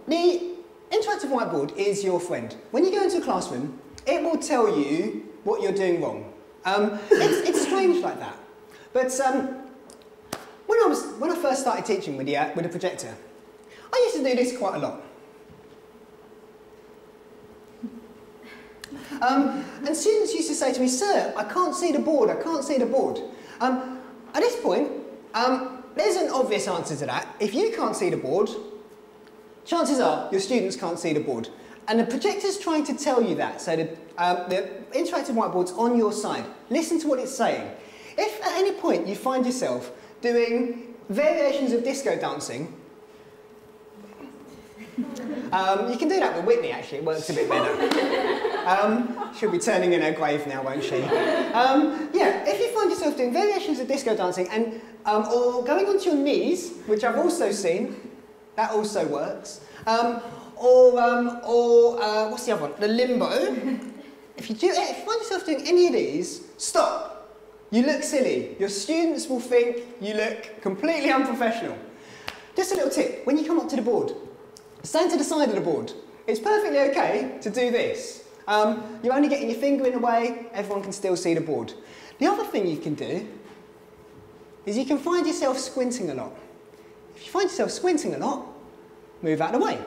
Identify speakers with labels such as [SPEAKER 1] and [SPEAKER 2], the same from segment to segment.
[SPEAKER 1] the interactive whiteboard is your friend. When you go into a classroom, it will tell you what you're doing wrong. It's strange like that. But when I first started teaching with a projector, I used to do this quite a lot. And students used to say to me, "Sir, I can't see the board, I can't see the board." At this point, there's an obvious answer to that. If you can't see the board, chances are your students can't see the board. And the projector's trying to tell you that, so the interactive whiteboard's on your side. Listen to what it's saying. If at any point you find yourself doing variations of disco dancing, you can do that with Whitney, actually, it works a bit better. She'll be turning in her grave now, won't she? Yeah, if you find yourself doing variations of disco dancing and or going onto your knees, which I've also seen, that also works. Or what's the other one? The limbo. If you find yourself doing any of these, stop. You look silly. Your students will think you look completely unprofessional. Just a little tip, when you come up to the board, stand to the side of the board. It's perfectly okay to do this. You're only getting your finger in the way, everyone can still see the board. The other thing you can do is you can find yourself squinting a lot. If you find yourself squinting a lot, move out of the way.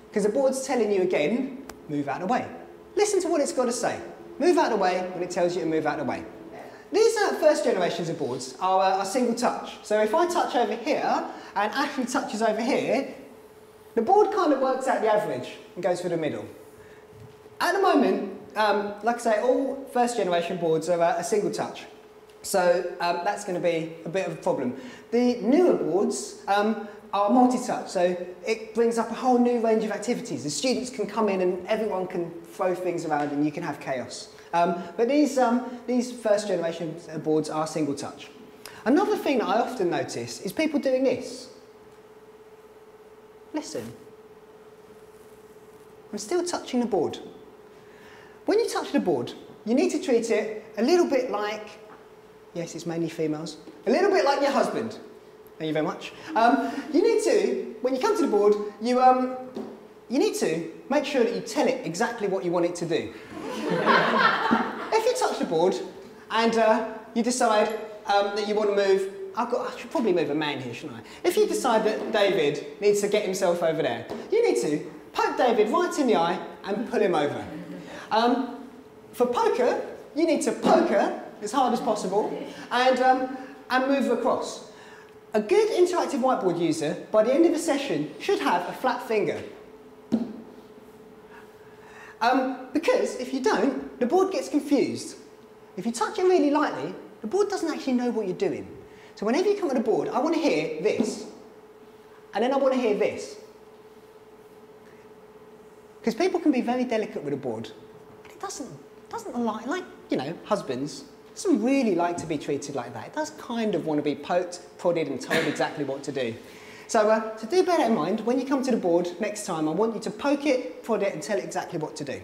[SPEAKER 1] Because the board's telling you again, move out of the way. Listen to what it's got to say. Move out of the way when it tells you to move out of the way. These first generations of boards are single touch. So if I touch over here and Ashley touches over here, the board kind of works out the average and goes for the middle. At the moment, like I say, all first generation boards are a single touch. So that's going to be a bit of a problem. The newer boards are multi-touch, so it brings up a whole new range of activities. The students can come in and everyone can throw things around and you can have chaos. But these first generation boards are single touch. Another thing that I often notice is people doing this. Listen. I'm still touching the board. When you touch the board, you need to treat it a little bit like, yes, it's mainly females, a little bit like your husband. Thank you very much. You need to, when you come to the board, you need to make sure that you tell it exactly what you want it to do. If you touch the board and you decide that you want to move, I should probably move a man here, shouldn't I? If you decide that David needs to get himself over there, you need to poke David right in the eye and pull him over. For poker, you need to poker as hard as possible and move across. A good interactive whiteboard user, by the end of a session, should have a flat finger. Because if you don't, the board gets confused. If you touch it really lightly, the board doesn't actually know what you're doing. So whenever you come to the board, I want to hear this. And then I want to hear this. Because people can be very delicate with a board. And it doesn't like, you know, husbands, doesn't really like to be treated like that. It does kind of want to be poked, prodded and told exactly what to do. So do bear that in mind. When you come to the board next time, I want you to poke it, prod it and tell it exactly what to do.